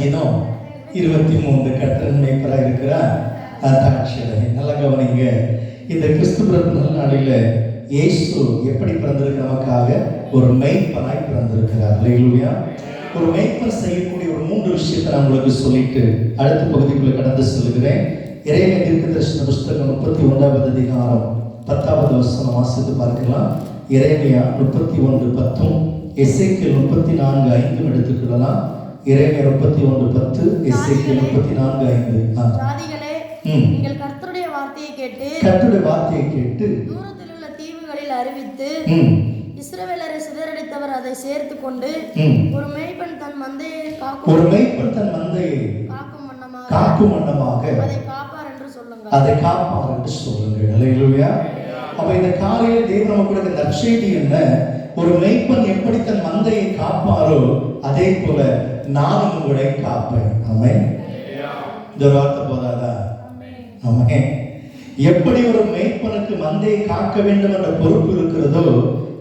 சங்கீதம் 23 கர்த்தரின் மேய்ப்பராக இருக்கிறார் தாட்சியடை. நல்ல கவனிங்க. இந்த கிறிஸ்து பிறப்பு நல்ல நாளில் இயேசு எப்படி பிறந்திருக்கு? நமக்காக ஒரு மேய்ப்பனாய் பிறந்திருக்கிறார். அல்லேலூயா. ஒரு மேய்ப்பன் செய்யக்கூடிய ஒரு 3 விஷயத்தை நான் உங்களுக்கு சொல்லிட்டு அடுத்த பகுதிக்குள்ள கடந்து செல்கிறேன். எரேமியா தீர்க்கதரிசன புஸ்தகம் 31வது அதிகாரம் 10வது வசனம் வாசித்து பார்க்கலாம். எரேமியா 31:10, எசேக்கியேல் 34:5 எடுத்துக்கலாம். எரேமியா 31:10, எசேக்கியேல் 34:5. ஜாதிகளே, நீங்கள் கர்த்தருடைய வார்த்தையை கேட்டு தூரத்தில் உள்ள தீவுகளில் அறிவித்து இஸ்ரவேலரை சிதறடித்தவர் அதை சேர்த்து கொண்டு ஒரு மேய்ப்பன் தன் மந்தையை காக்கும் வண்ணமாக அதை காப்பார் என்று சொல்லுங்கள். அல்லேலூயா. அப்ப இந்த காலையில் தேவன் நமக்கு கொடுத்த நற்செய்தி என்ன? ஒரு மேய்ப்பன் எப்படி தன் மந்தையை காப்பாரோ அதே போல நானும் உங்களை காப்பேன். ஆமென். இந்த வார்த்தை போதாதா? ஆமென். எப்படி ஒரு மேய்ப்பனுக்கு மந்தையை காக்க வேண்டும் என்ற பொறுப்பு இருக்கிறதோ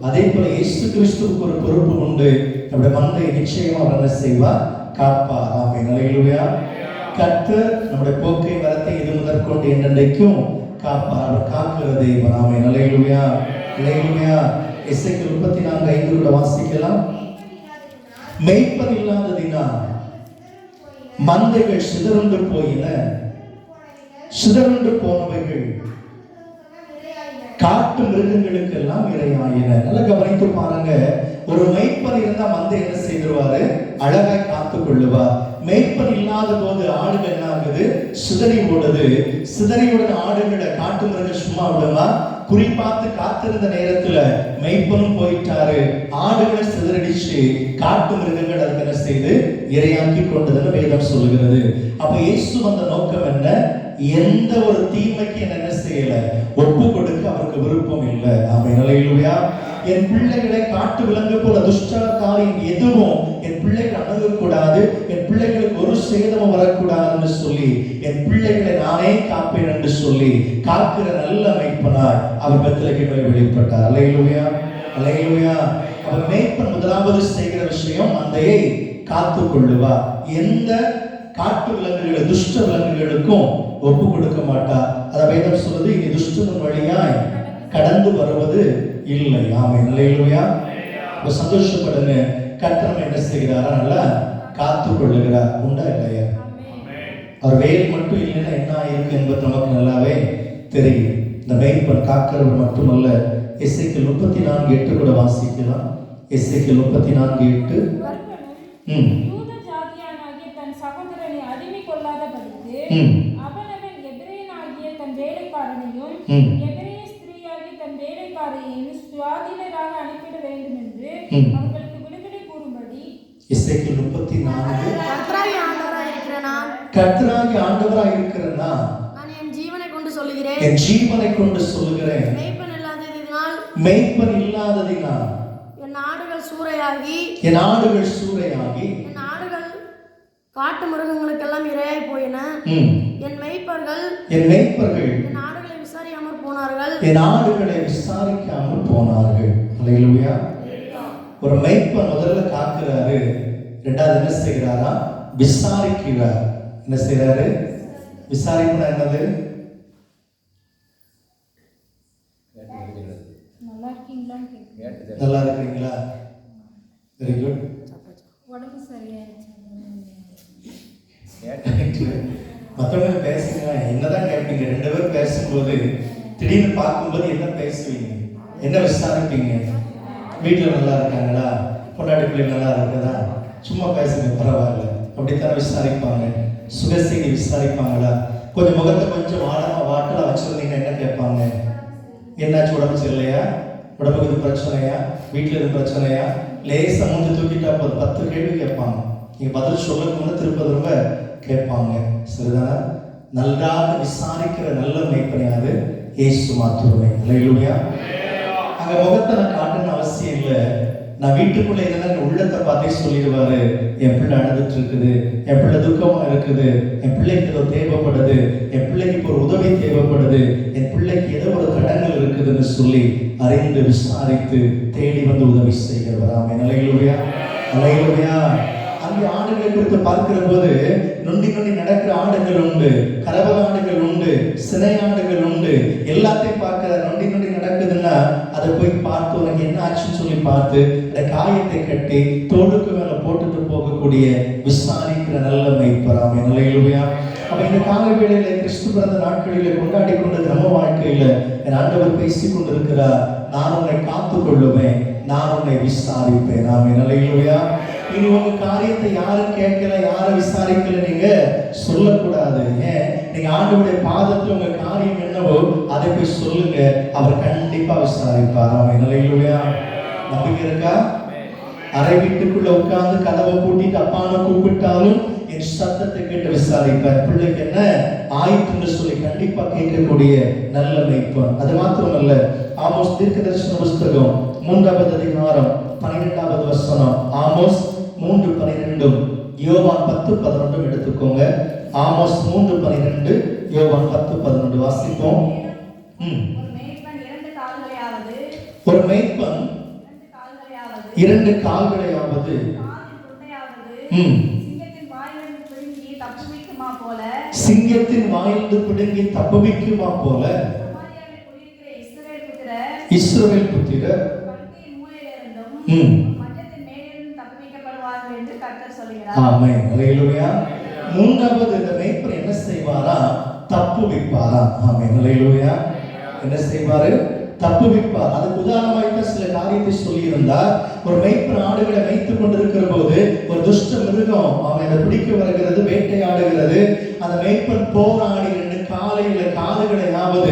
அதே போல இயேசு கிறிஸ்துவுக்கு ஒரு பொறுப்பு உண்டு. நம்முடைய மந்தையை நிச்சயமா அவர் என்ன செய்வார்? காப்பார். ஆமென். அல்லேலூயா. கர்த்தர் நம்முடைய போக்கை வரத்தை இது முதற்கொண்டு என்னென்றைக்கும் காப்பார். அவர் காக்கிற தேவன். ஆமென். அல்லேலூயா. அல்லேலூயா. எசேக்கியேல் 34:5 கூட வாசிக்கலாம். மேய்ப்பன் இல்லாததினால் மந்தைகள் சிதறுண்டு போனவைகள் காட்டு மிருகங்களுக்கு எல்லாம் இரையாயின. நல்லா கவனித்து பாருங்க. ஒரு மேய்ப்பன் இருந்தா மந்தை என்ன செய்திருவாரு? அழகாய் காத்துக் கொள்ளுவார். மேய்ப்பன் இல்லாத போது ஆடுகள் என்ன ஆகுது? சிதறி ஓடுது. சிதறியோட ஆடுகளை காட்டு மிருகம் சும்மா விடுமா? குறிப்பாத்து காத்திருந்த நேரத்துல மேய்ப்பனும் போயிட்டாரு. ஆடுகளை சிதறடிச்சு காட்டு மிருகங்கள் அதுக்கு என்ன செய்து இரையாக்கி கொண்டதுன்னு வேதம் சொல்லுகிறது. அப்ப இயேசு வந்த நோக்கம் என்ன? எந்த ஒரு தீமைக்கு என்ன செய்யல, ஒப்பு கொடுக்க அவருக்கு விருப்பம் இல்லை. ஆமென். அல்லேலூயா. என் பிள்ளைகளை காட்டு விலங்கு போல துஷ்டகாரியம் எதுவும் என் பிள்ளைகள் அணுகக்கூடாது, என் பிள்ளைகளுக்கு ஒரு சேதமும் வரக்கூடாதுன்னு சொல்லி என் பிள்ளைகளை நானே காப்பேன் என்று சொல்லி காக்கிற நல்ல மேய்ப்பனாய் அவர் பெத்லகேமிலே வெளிப்பட்டார். அல்லேலூயா. அல்லேலூயா. அவர் மேய்ப்பன் முதலாவது செய்கிற விஷயம் மந்தையை காத்துக் கொள்ளுவார். எந்த காட்டு விலங்குகள் துஷ்ட விலங்குகளுக்கும் ஒப்பு கொடுக்க மாட்டார். அத வேதம் சொல்லுது, இனி துஷ்டனின் வழியாய் கடந்து வருவது இல்லை. ஆமென். அல்லேலூயா. சந்தோஷப்படுங்க. கர்த்தர் என்ன செய்கிறாரா? நல்லா காத்து கொள்ளுகிறார். உண்டா இல்லையா? அவர் வேலை மட்டும் இல்லைன்னா என்ன ஆயிருக்கு என்பது நமக்கு நல்லாவே தெரியும். இந்த மேய்ப்பன் காக்கிறவர் மட்டுமல்ல. எசேக்கியேல் 34:8 கூட வாசிக்கலாம். எசேக்கியேல் 34:8. அவனவன் எபிரேயனாகிய தன் வேலைக்காரனையும் எபிரேய ஸ்திரீயாகிய தன் வேலைக்காரியையும் சுயாதீனராக அனுப்பிட வேண்டும் என்று அவர்களுக்கு விடுதலை கூறும்படி எசேக்கியேல் 34. கர்த்தராகிய ஆண்டவராய் இருக்கிற நான் என் ஜீவனை கொண்டு சொல்லுகிறேன். மேய்ப்பன் இல்லாததினால் என் ஆடுகள் சூறையாகி என் ஆடுகள் காட்டு மிருகங்களுக்கெல்லாம் இரையாய் போயின. என் மேய்ப்பர்கள் என் ஆடுகளை விசாரிக்காமல் போனார்கள். அல்லேலூயா. ஒரு மேய்ப்பன் முதல்ல காக்கிறாரு, இரண்டாவது என்ன செய்கிறாரா? விசாரிக்கிறார். என்ன செய்யறாரு? விசாரிப்புனா என்னது? நல்லா இருக்கீங்களா? Very good. உடம்பு சரியா மற்றவங்க பேசுங்க, என்னதான் கேட்பீங்க? 2 பேரும் பேசும்போது திடீர்னு பார்க்கும்போது என்ன பேசுவீங்க? என்ன விசாரிப்பீங்க? வீட்டில் நல்லா இருக்காங்களா? பொண்டாட்டி பிள்ளைங்க நல்லா இருக்குதா? சும்மா பேசுங்க, பரவாயில்ல. அப்படித்தான் விசாரிப்பாங்க. சுகசெய்தி விசாரிப்பாங்களா? கொஞ்சம் முகத்தை கொஞ்சம் வாட்டலா வச்சிருந்தீங்க என்ன கேட்பாங்க? என்னாச்சு? உடம்பு சரியில்லையா? உடம்புக்கு இது பிரச்சனையா? வீட்டில் இது பிரச்சனையா? லேசா மூஞ்சி தூக்கிட்டா 10 கேள்வி கேட்பாங்க. நீங்க பதில் சொல்லணும்னு திரும்ப கேட்பாங்க. சரிதானா? நல்லாக விசாரிக்கிற நல்ல மேய்ப்பனையாரு இயேசு மாத்திரமே. அல்லேலூயா. அங்க முகத்தை நான் காட்டணும்னு அவசியம் இல்லை. நான் வீட்டுக்குள்ள இருந்தா உள்ளத்தை பார்த்தே சொல்லிடுவாரு, என் பிள்ளை அழுதுட்டு இருக்குது, என் பிள்ளை துக்கமா இருக்குது, என் பிள்ளைக்கு ஏதோ தேவைப்படுது, என் பிள்ளைக்கு இப்போ ஒரு உதவி தேவைப்படுது, என் பிள்ளைக்கு ஏதோ ஒரு தடங்கள் இருக்குதுன்னு சொல்லி அறிந்து விசாரித்து தேடி வந்து உதவி செய்கிறவர். ஆமென். அல்லேலூயா. அல்லேலூயா. அங்கே ஆடுகளை குறித்து பார்க்கிற போது நொண்டி நொண்டி நடக்கிற ஆடுகள் உண்டு, கரவல் ஆடுகள் உண்டு, சினை ஆடுகள் உண்டு. எல்லாத்தையும் பார்க்கிற நொண்டி நொண்டி நடக்குதுன்னா அதை போய் பார்த்து உனக்கு என்ன ஆச்சுன்னு சொல்லி பார்த்து அந்த காயத்தை கட்டி தோளுக்கு மேல போட்டுட்டு போகக்கூடிய விசாரிக்கிற நல்ல மெய்ப்பராம் நிலையிலுயா. அப்ப இந்த கால வேளையில கிறிஸ்து பிறந்த நாட்களிலே கொண்டாடி கொண்ட நம்ம வாழ்க்கையில என் ஆண்டவர் பேசிக் கொண்டிருக்கிறார். நான் உன்னை காத்துக் கொள்ளுவேன், நான் உன்னை விசாரிப்பேன். நாம நிலையிலுயா. இனி உங்க காரியத்தை யாரும் கேட்கல, யாரும் விசாரிக்கல நீங்க சொல்லக்கூடாது. ஏன்? நீங்க ஆண்டவருடைய பாதத்துல உங்க காரியம் என்னவோ அதை போய் சொல்லுங்க, அவர் கண்டிப்பா விசாரிப்பார். நாம நிலையிலுயா. நம்பிக்கை இருக்கா? அறை வீட்டுக்குள்ள உட்கார்ந்து கதவை பூட்டிட்டு அப்பான கூப்பிட்டாலும் என் சத்தத்தை கேட்டு விசாரிப்பார். பிள்ளைக்கு என்ன ஆயிட்டுன்னு சொல்லி கண்டிப்பா கேட்கக்கூடிய நல்ல மெய்ப்பன். அது மாத்திரமல்ல, ஆமோஸ் தீர்க்கதரிசன புஸ்தகம் 3வது அதிகாரம் 12வது வசனம். ஆமோஸ் 3:12, யோவான் 10:11 எடுத்துக்கோங்க. ஆமோஸ் 3:12, யோவான் 10:11 வாசிப்போம். ஒரு மேய்ப்பன் 2 கால்களையாவது சிங்கத்தின் வாயிலிருந்து பிடுங்கி தப்புவிக்குமா போல இஸ்ரவேல் புத்திரர் ஆமென். ஹல்லேலூயா. 3வது இந்த மேய்ப்பன் என்ன செய்வாரா? தப்புவிப்பாரா. ஆமென். ஹல்லேலூயா. என்ன செய்வாரு? தப்புவிப்பார். அதுக்கு உதாரணமாக சில காரியத்தை சொல்லியிருந்தார். ஒரு மேய்ப்பன் ஆடுகளை மேய்த்துக் கொண்டிருக்கிற போது ஒரு துஷ்ட மிருகம் அவனை பிடிக்க வருகிறது, வேட்டையாடுகிறது. அந்த மேய்ப்பன் போராடி 2 காலையில காதுகளையாவது